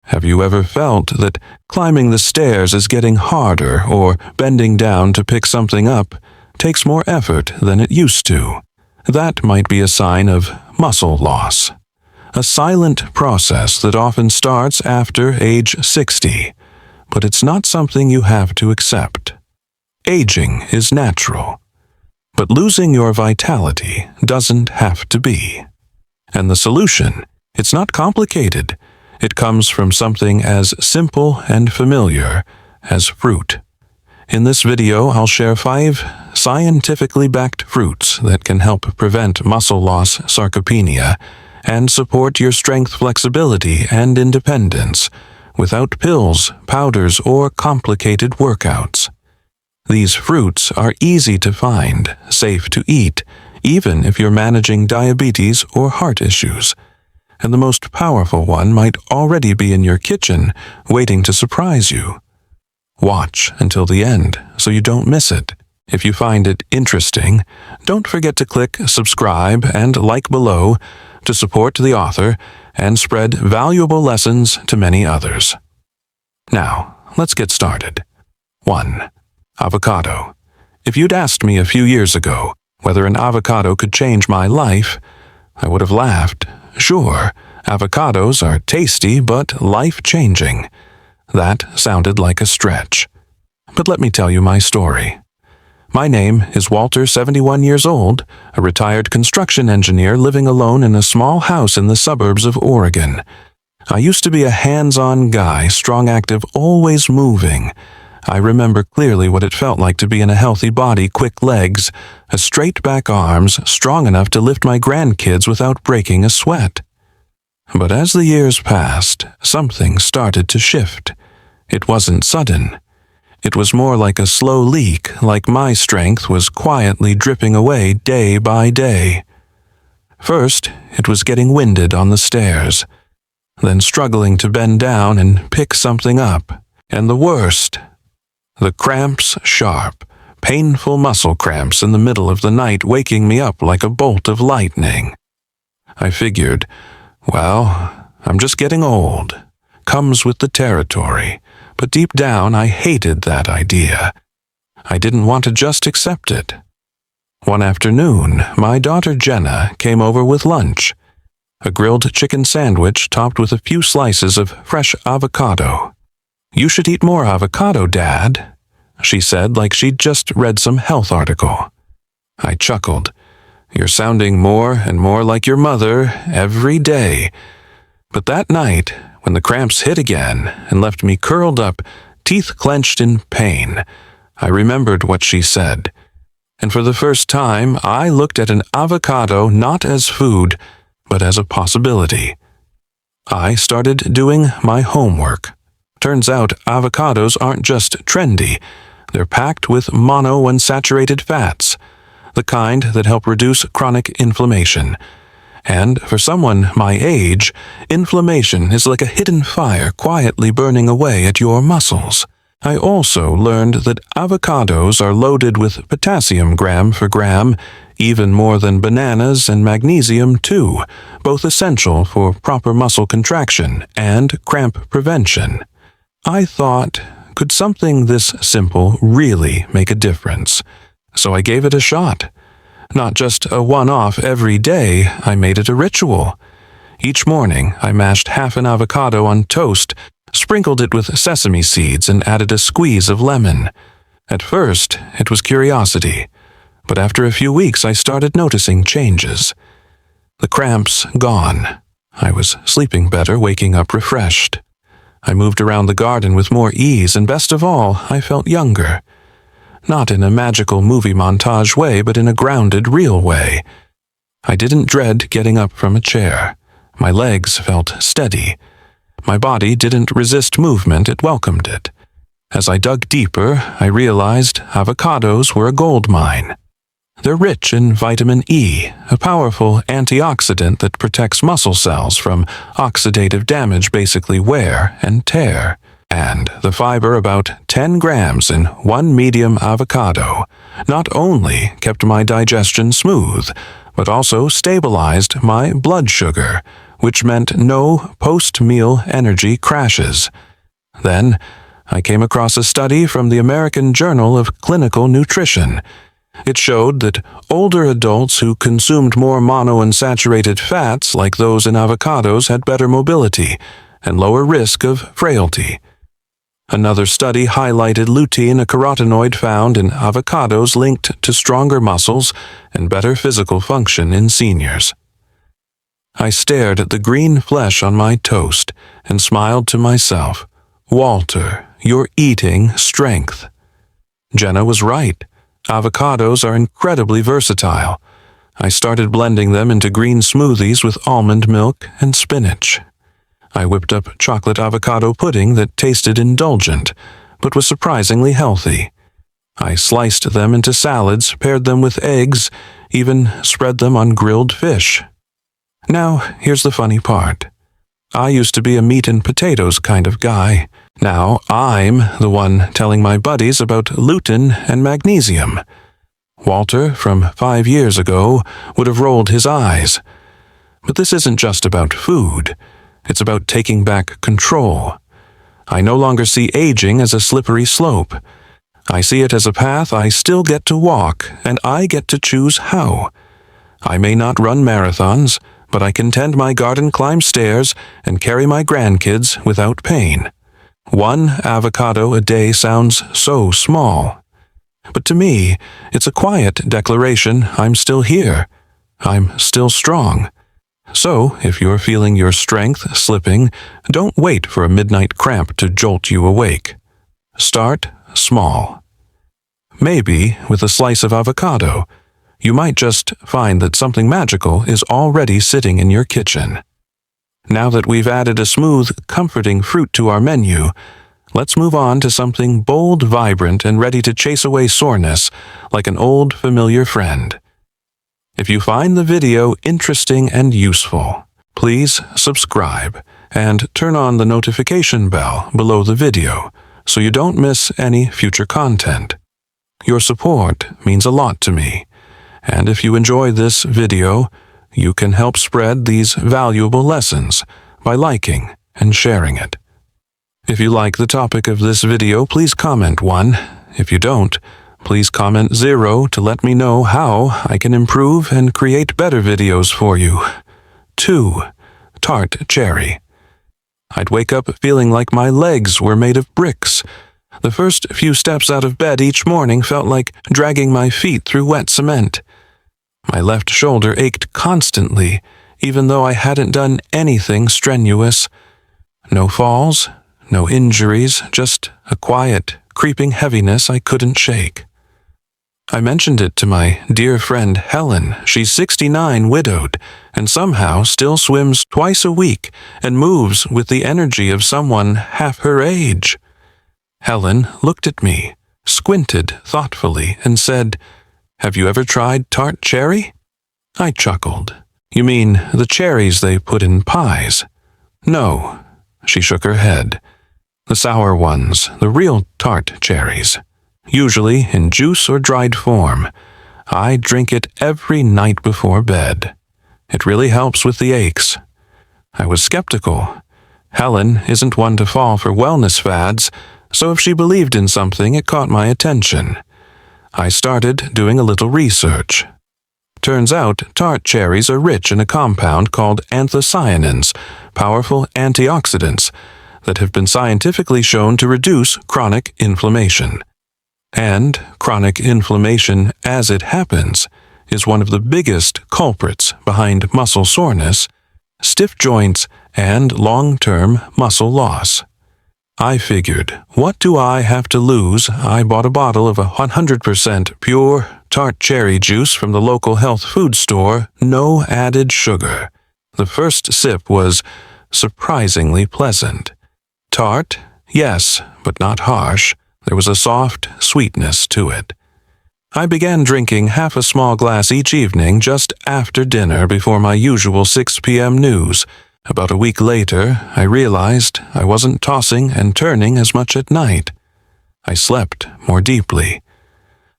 Have you ever felt that climbing the stairs is getting harder, or bending down to pick something up takes more effort than it used to? That might be a sign of muscle loss, a silent process that often starts after age 60, but it's not something you have to accept. Aging is natural, but losing your vitality doesn't have to be. And the solution, it's not complicated. It comes from something as simple and familiar as fruit. In this video, I'll share 5 scientifically backed fruits that can help prevent muscle loss, sarcopenia, and support your strength, flexibility, and independence without pills, powders, or complicated workouts. These fruits are easy to find, safe to eat, even if you're managing diabetes or heart issues. And the most powerful one might already be in your kitchen, waiting to surprise you. Watch until the end so you don't miss it. If you find it interesting, don't forget to click subscribe and like below to support the author and spread valuable lessons to many others. Now, let's get started. 1. Avocado. If you'd asked me a few years ago whether an avocado could change my life, I would have laughed. Sure, avocados are tasty but life-changing. That sounded like a stretch. But let me tell you my story. My name is Walter, 71 years old, a retired construction engineer living alone in a small house in the suburbs of Oregon. I used to be a hands-on guy, strong, active, always moving. I remember clearly what it felt like to be in a healthy body, quick legs, a straight back arms, strong enough to lift my grandkids without breaking a sweat. But as the years passed, something started to shift. It wasn't sudden. It was more like a slow leak, like my strength was quietly dripping away day by day. First, it was getting winded on the stairs, then struggling to bend down and pick something up. And the worst, the cramps, sharp, painful muscle cramps in the middle of the night, waking me up like a bolt of lightning. I figured, well, I'm just getting old. Comes with the territory. But deep down, I hated that idea. I didn't want to just accept it. One afternoon, my daughter Jenna came over with lunch, a grilled chicken sandwich topped with a few slices of fresh avocado. "You should eat more avocado, Dad," she said like she'd just read some health article. I chuckled. "You're sounding more and more like your mother every day." But that night, when the cramps hit again and left me curled up, teeth clenched in pain, I remembered what she said. And for the first time, I looked at an avocado not as food, but as a possibility. I started doing my homework. Turns out avocados aren't just trendy. They're packed with monounsaturated fats, the kind that help reduce chronic inflammation. And for someone my age, inflammation is like a hidden fire quietly burning away at your muscles. I also learned that avocados are loaded with potassium gram for gram, even more than bananas, and magnesium too, both essential for proper muscle contraction and cramp prevention. I thought, could something this simple really make a difference? So I gave it a shot. Not just a one-off every day, I made it a ritual. Each morning, I mashed half an avocado on toast, sprinkled it with sesame seeds, and added a squeeze of lemon. At first, it was curiosity, but after a few weeks, I started noticing changes. The cramps gone. I was sleeping better, waking up refreshed. I moved around the garden with more ease, and best of all, I felt younger. Not in a magical movie montage way, but in a grounded, real way. I didn't dread getting up from a chair. My legs felt steady. My body didn't resist movement, it welcomed it. As I dug deeper, I realized avocados were a gold mine. They're rich in vitamin E, a powerful antioxidant that protects muscle cells from oxidative damage, basically wear and tear. And the fiber, about 10 grams in one medium avocado, not only kept my digestion smooth, but also stabilized my blood sugar, which meant no post-meal energy crashes. Then, I came across a study from the American Journal of Clinical Nutrition. It showed that older adults who consumed more monounsaturated fats like those in avocados had better mobility and lower risk of frailty. Another study highlighted lutein, a carotenoid found in avocados linked to stronger muscles and better physical function in seniors. I stared at the green flesh on my toast and smiled to myself. Walter, you're eating strength. Jenna was right. Avocados are incredibly versatile. I started blending them into green smoothies with almond milk and spinach. I whipped up chocolate avocado pudding that tasted indulgent, but was surprisingly healthy. I sliced them into salads, paired them with eggs, even spread them on grilled fish. Now, here's the funny part. I used to be a meat and potatoes kind of guy. Now I'm the one telling my buddies about lutein and magnesium. Walter, from 5 years ago, would have rolled his eyes. But this isn't just about food. It's about taking back control. I no longer see aging as a slippery slope. I see it as a path I still get to walk, and I get to choose how. I may not run marathons, but I can tend my garden, climb stairs, and carry my grandkids without pain. 1 avocado a day sounds so small. But to me, it's a quiet declaration I'm still here. I'm still strong. So, if you're feeling your strength slipping, don't wait for a midnight cramp to jolt you awake. Start small. Maybe with a slice of avocado, you might just find that something magical is already sitting in your kitchen. Now that we've added a smooth, comforting fruit to our menu, let's move on to something bold, vibrant, and ready to chase away soreness like an old, familiar friend. If you find the video interesting and useful, please subscribe and turn on the notification bell below the video so you don't miss any future content. Your support means a lot to me, and if you enjoy this video, you can help spread these valuable lessons by liking and sharing it. If you like the topic of this video, please comment 1. If you don't, please comment 0 to let me know how I can improve and create better videos for you. 2. Tart cherry. I'd wake up feeling like my legs were made of bricks. The first few steps out of bed each morning felt like dragging my feet through wet cement. My left shoulder ached constantly, even though I hadn't done anything strenuous. No falls, no injuries, just a quiet, creeping heaviness I couldn't shake. I mentioned it to my dear friend Helen. She's 69, widowed, and somehow still swims twice a week and moves with the energy of someone half her age. Helen looked at me, squinted thoughtfully, and said, "Have you ever tried tart cherry?" I chuckled. "You mean the cherries they put in pies?" "No," she shook her head. "The sour ones, the real tart cherries. Usually in juice or dried form. I drink it every night before bed. It really helps with the aches." I was skeptical. Helen isn't one to fall for wellness fads, so if she believed in something, it caught my attention. I started doing a little research. Turns out tart cherries are rich in a compound called anthocyanins, powerful antioxidants, that have been scientifically shown to reduce chronic inflammation. And chronic inflammation, as it happens, is one of the biggest culprits behind muscle soreness, stiff joints, and long-term muscle loss. I figured, what do I have to lose? I bought a bottle of 100% pure tart cherry juice from the local health food store, no added sugar. The first sip was surprisingly pleasant. Tart, yes, but not harsh. There was a soft sweetness to it. I began drinking half a small glass each evening just after dinner before my usual 6 p.m. news. About a week later, I realized I wasn't tossing and turning as much at night. I slept more deeply.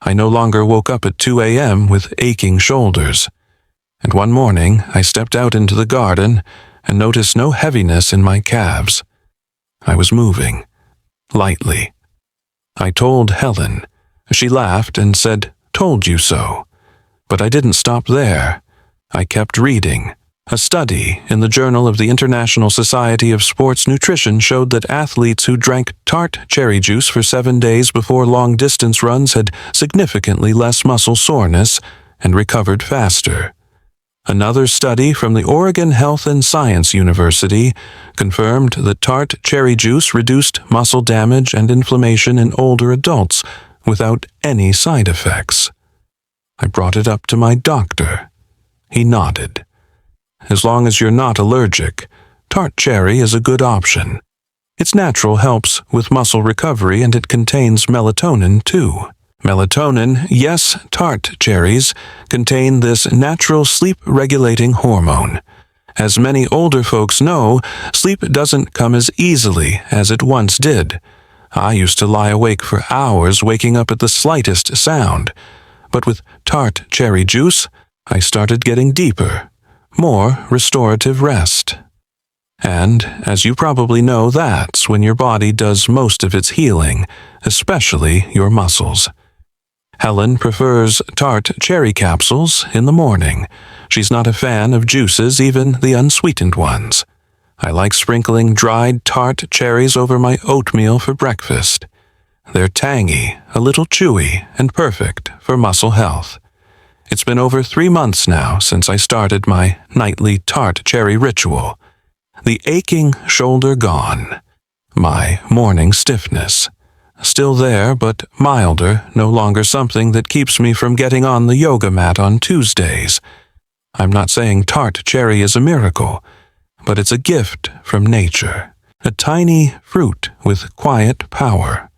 I no longer woke up at 2 a.m. with aching shoulders. And one morning, I stepped out into the garden and noticed no heaviness in my calves. I was moving, lightly. I told Helen. She laughed and said, "Told you so." But I didn't stop there. I kept reading. A study in the Journal of the International Society of Sports Nutrition showed that athletes who drank tart cherry juice for 7 days before long-distance runs had significantly less muscle soreness and recovered faster. Another study from the Oregon Health and Science University confirmed that tart cherry juice reduced muscle damage and inflammation in older adults without any side effects. I brought it up to my doctor. He nodded. As long as you're not allergic, tart cherry is a good option. Its natural helps with muscle recovery, and it contains melatonin too. Melatonin, yes, tart cherries contain this natural sleep-regulating hormone. As many older folks know, sleep doesn't come as easily as it once did. I used to lie awake for hours, waking up at the slightest sound. But with tart cherry juice, I started getting deeper. More restorative rest. And, as you probably know, that's when your body does most of its healing, especially your muscles. Helen prefers tart cherry capsules in the morning. She's not a fan of juices, even the unsweetened ones. I like sprinkling dried tart cherries over my oatmeal for breakfast. They're tangy, a little chewy, and perfect for muscle health. It's been over 3 months now since I started my nightly tart cherry ritual. The aching shoulder gone. My morning stiffness. Still there, but milder, no longer something that keeps me from getting on the yoga mat on Tuesdays. I'm not saying tart cherry is a miracle, but it's a gift from nature. A tiny fruit with quiet power.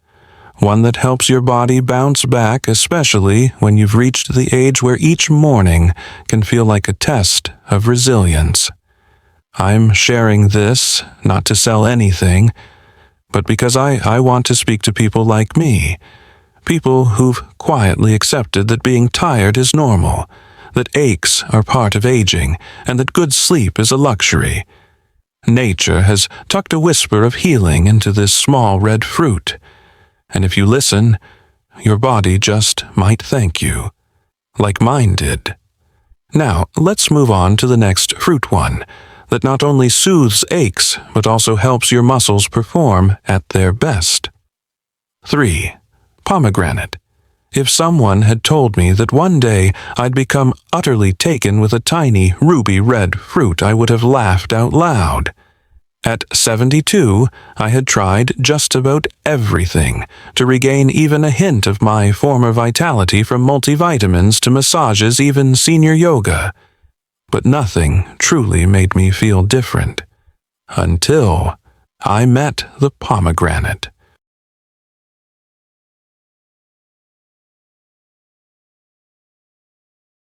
One that helps your body bounce back, especially when you've reached the age where each morning can feel like a test of resilience. I'm sharing this, not to sell anything, but because I want to speak to people like me, people who've quietly accepted that being tired is normal, that aches are part of aging, and that good sleep is a luxury. Nature has tucked a whisper of healing into this small red fruit. And if you listen, your body just might thank you, like mine did. Now, let's move on to the next fruit one, that not only soothes aches, but also helps your muscles perform at their best. 3. Pomegranate. If someone had told me that one day I'd become utterly taken with a tiny ruby red fruit, I would have laughed out loud. At 72, I had tried just about everything to regain even a hint of my former vitality, from multivitamins to massages, even senior yoga. But nothing truly made me feel different. Until I met the pomegranate.